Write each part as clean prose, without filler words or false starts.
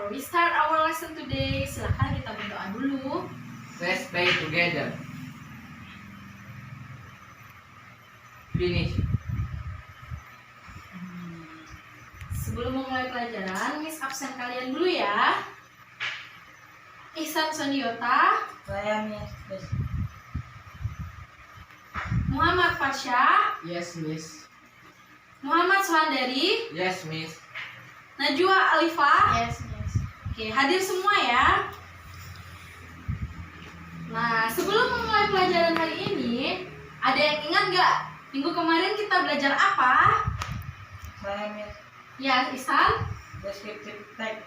before we start our lesson today, silahkan kita berdoa dulu. Let's pray together. Finish. Sebelum memulai pelajaran, Miss absen kalian dulu ya. Ihsan Sondiota, Saya Miss. Muhammad Farsha, Yes, miss. Muhammad Suhandari, Yes, miss. Najwa Alifah. Yes, Miss. Oke, hadir semua ya. Nah, sebelum memulai pelajaran hari ini, ada yang ingat nggak? Minggu kemarin kita belajar apa? Saya Miss. Ya, Ihsan? Descriptive text.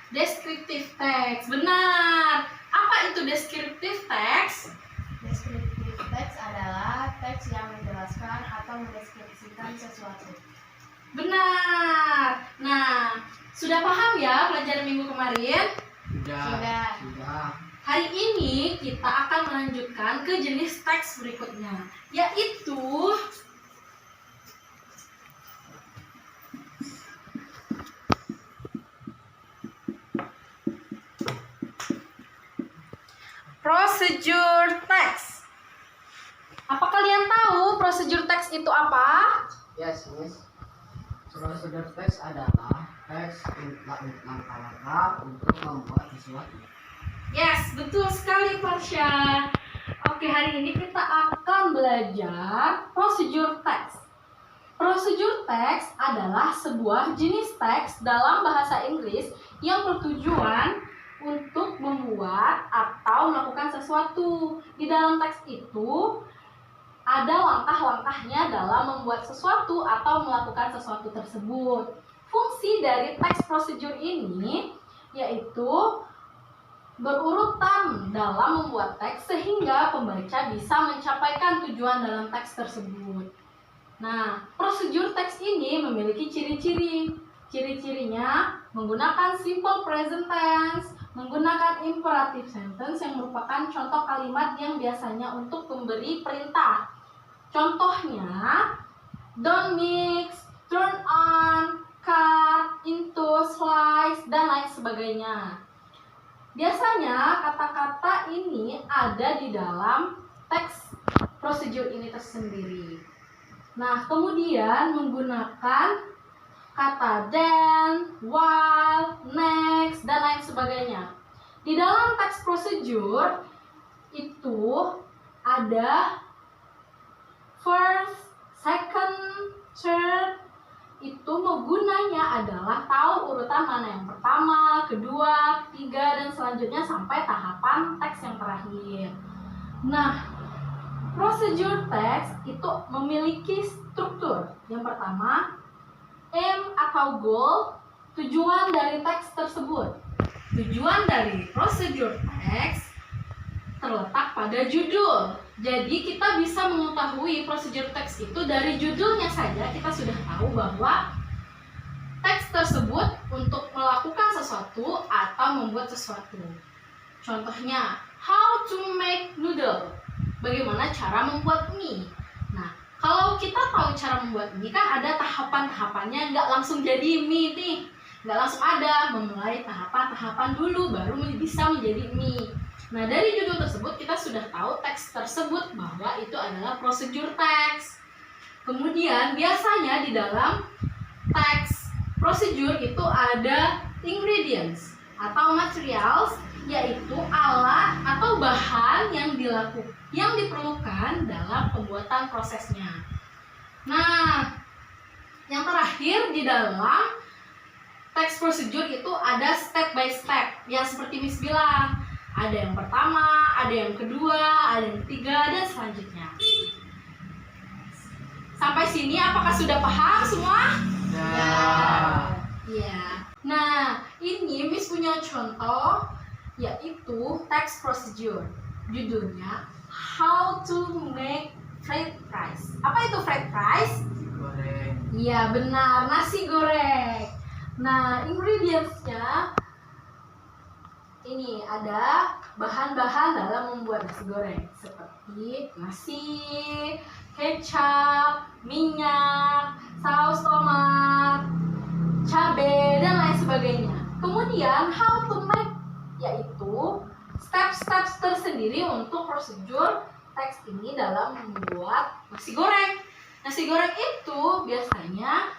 Descriptive text. Benar. Apa itu descriptive text? Deskriptif teks adalah teks yang menjelaskan atau mendeskripsikan sesuatu. Benar. Nah, sudah paham ya pelajaran minggu kemarin? Sudah. Hari ini kita akan melanjutkan ke jenis teks berikutnya, yaitu procedure text. Apa kalian tahu procedure text itu apa? Yes, miss. Procedure text adalah teks langkah-langkah untuk membuat sesuatu. Yes, betul sekali Farsha. Oke, hari ini kita akan belajar procedure text. Procedure text adalah sebuah jenis teks dalam bahasa Inggris yang bertujuan untuk membuat atau melakukan sesuatu. Di dalam teks itu ada langkah-langkahnya dalam membuat sesuatu atau melakukan sesuatu tersebut. Fungsi dari teks procedure ini yaitu berurutan dalam membuat teks sehingga pembaca bisa mencapaikan tujuan dalam teks tersebut. Nah, prosedur teks ini memiliki ciri-ciri. Ciri-cirinya menggunakan simple present tense, menggunakan imperative sentence yang merupakan contoh kalimat yang biasanya untuk memberi perintah. Contohnya, don't mix, turn on, cut, into, slice, dan lain sebagainya. Biasanya kata-kata ini ada di dalam teks prosedur ini tersendiri. Nah, kemudian menggunakan kata then, while, next, dan lain sebagainya. Di dalam teks prosedur itu ada first, second, third. Itu gunanya adalah tahu urutan mana yang pertama, kedua, ketiga, dan selanjutnya sampai tahapan teks yang terakhir. Nah, procedure text itu memiliki struktur. Yang pertama, aim atau goal, tujuan dari teks tersebut. Tujuan dari procedure text terletak pada judul. Jadi kita bisa mengetahui prosedur teks itu dari judulnya saja. Kita sudah tahu bahwa teks tersebut untuk melakukan sesuatu atau membuat sesuatu. Contohnya, how to make noodle. Bagaimana cara membuat mie. Nah, kalau kita tahu cara membuat mie kan ada tahapan-tahapannya, nggak langsung jadi mie nih. Nggak langsung ada, memulai tahapan-tahapan dulu baru bisa menjadi mie. Nah, dari judul tersebut kita sudah tahu teks tersebut bahwa itu adalah prosedur teks. Kemudian biasanya di dalam teks prosedur itu ada ingredients atau materials, yaitu alat atau bahan yang diperlukan dalam pembuatan prosesnya. Nah, yang terakhir di dalam teks prosedur itu ada step by step yang seperti Miss bilang. Ada yang pertama, ada yang kedua, ada yang ketiga, dan selanjutnya. Sampai sini apakah sudah paham semua? Ya. Nah, ini Miss punya contoh yaitu text procedure. Judulnya How to make fried rice. Apa itu fried rice? Goreng. Iya, benar, nasi goreng. Nah, ingredients-nya ini ada bahan-bahan dalam membuat nasi goreng seperti nasi, kecap, minyak, saus tomat, cabai, dan lain sebagainya. Kemudian how to make, yaitu step-step tersendiri untuk prosedur teks ini dalam membuat nasi goreng. Nasi goreng itu biasanya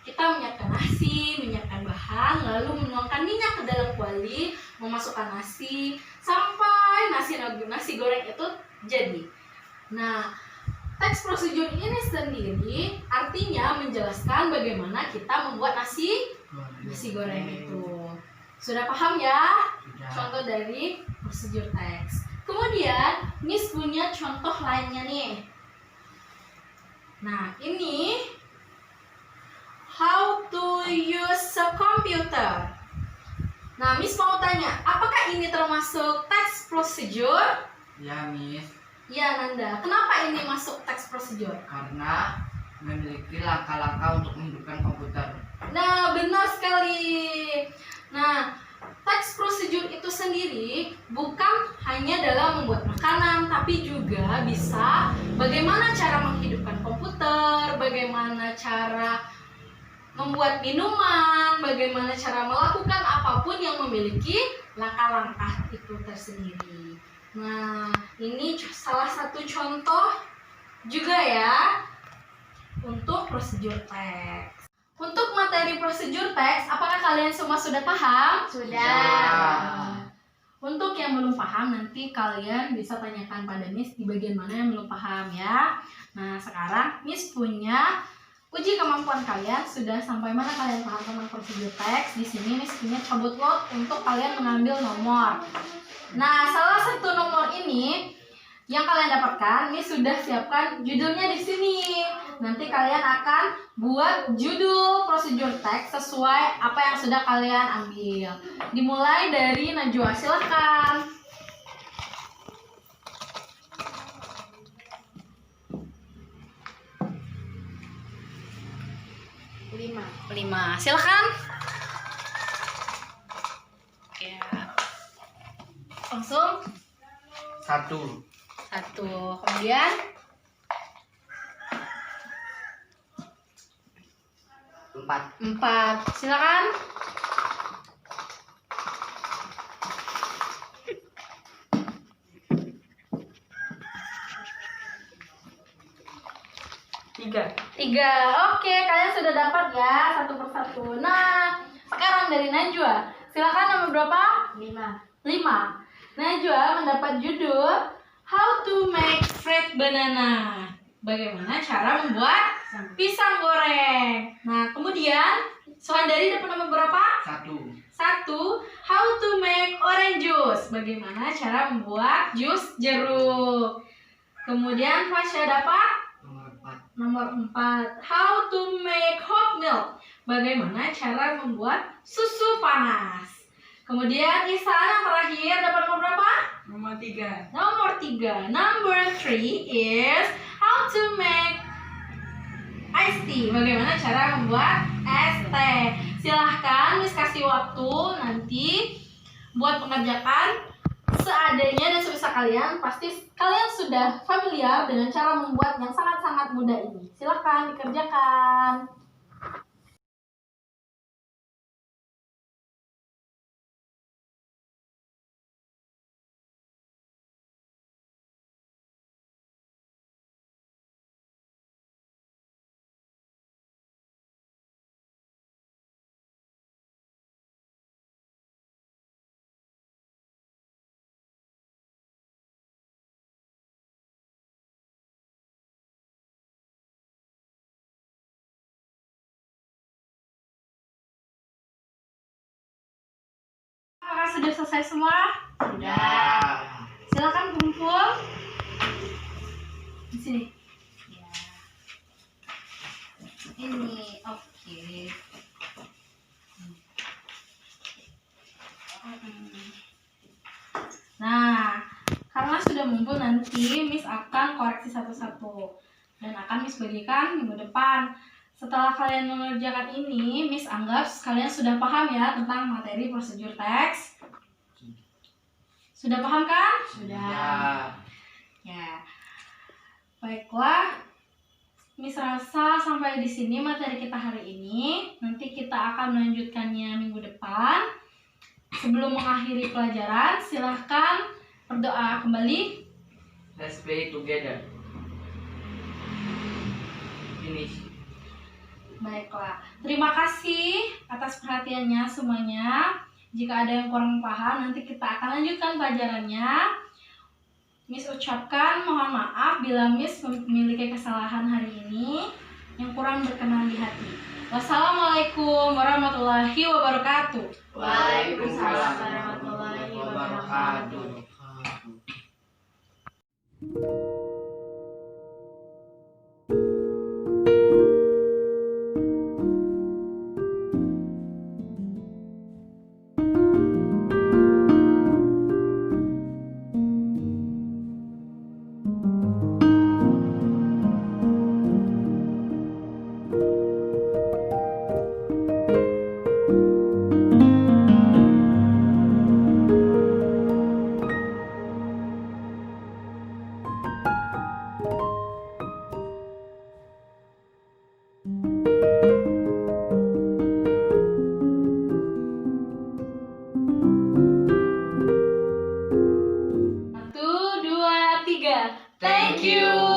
kita menyiapkan nasi, menyiapkan bahan, lalu menuangkan minyak ke dalam kuali, memasukkan nasi sampai nasi goreng itu jadi. Nah, teks prosedur ini sendiri artinya menjelaskan bagaimana kita membuat nasi goreng itu. Sudah paham ya? Contoh dari prosedur teks. Kemudian Miss punya contoh lainnya nih. Nah, ini how to use a computer. Nah, Miss mau tanya, apakah ini termasuk teks prosedur? Ya, Miss. Ya, Nanda. Kenapa ini masuk teks prosedur? Karena memiliki langkah-langkah untuk menghidupkan komputer. Nah, benar sekali. Nah, teks prosedur itu sendiri bukan hanya dalam membuat makanan, tapi juga bisa bagaimana cara menghidupkan komputer, bagaimana cara membuat minuman, bagaimana cara melakukan apapun yang memiliki langkah-langkah itu tersendiri. Nah, ini salah satu contoh juga ya untuk prosedur teks. Untuk materi prosedur teks, apakah kalian semua sudah paham? Sudah. Untuk yang belum paham, nanti kalian bisa tanyakan pada Miss di bagian mana yang belum paham ya. Nah, sekarang Miss punya uji kemampuan kalian sudah sampai mana kalian paham tentang prosedur teks. Di sini Miss punya cabut lot untuk kalian mengambil nomor. Nah, salah satu nomor ini yang kalian dapatkan, Miss sudah siapkan judulnya di sini. Nanti kalian akan buat judul prosedur teks sesuai apa yang sudah kalian ambil. Dimulai dari Najwa, silahkan. Lima, silahkan. Ya. Langsung. 1. Kemudian 4. silakan. 3. Oke, kalian sudah dapat ya satu persatu. Nah, sekarang dari Najwa, silakan nomor berapa? 5. Najwa mendapat judul How to make fried banana. Bagaimana cara membuat pisang goreng. Nah, kemudian soal dari dapat nomor berapa? 1. How to make orange juice. Bagaimana cara membuat jus jeruk. Kemudian Fasya dapat nomor 4. How to make hot milk. Bagaimana cara membuat susu panas. Kemudian Isan yang terakhir dapat nomor berapa? Nomor 3. Nomor 3. Number 3 is how to make iced tea. Bagaimana cara membuat es teh. Silahkan Miss kasih waktu nanti buat mengerjakan seadanya dan sebisa kalian. Pasti kalian sudah familiar dengan cara membuat yang sangat-sangat mudah ini. Silahkan dikerjakan. Apakah sudah selesai semua? Sudah. Silakan kumpul di sini. Ya. Ini oke. Nah, karena sudah ngumpul nanti Miss akan koreksi satu-satu dan akan Miss bagikan minggu depan. Setelah kalian mengerjakan ini, Miss anggap kalian sudah paham ya tentang materi prosedur teks. Sudah paham kan? Sudah. Ya. Baiklah. Miss rasa sampai di sini materi kita hari ini. Nanti kita akan melanjutkannya minggu depan. Sebelum mengakhiri pelajaran, silahkan berdoa kembali. Let's pray together. Finish. Baiklah, terima kasih atas perhatiannya semuanya. Jika ada yang kurang paham, nanti kita akan lanjutkan pelajarannya. Miss ucapkan mohon maaf bila Miss memiliki kesalahan hari ini yang kurang berkenan di hati. Wassalamualaikum warahmatullahi wabarakatuh. Waalaikumsalam warahmatullahi wabarakatuh. Satu, dua, tiga. Thank you.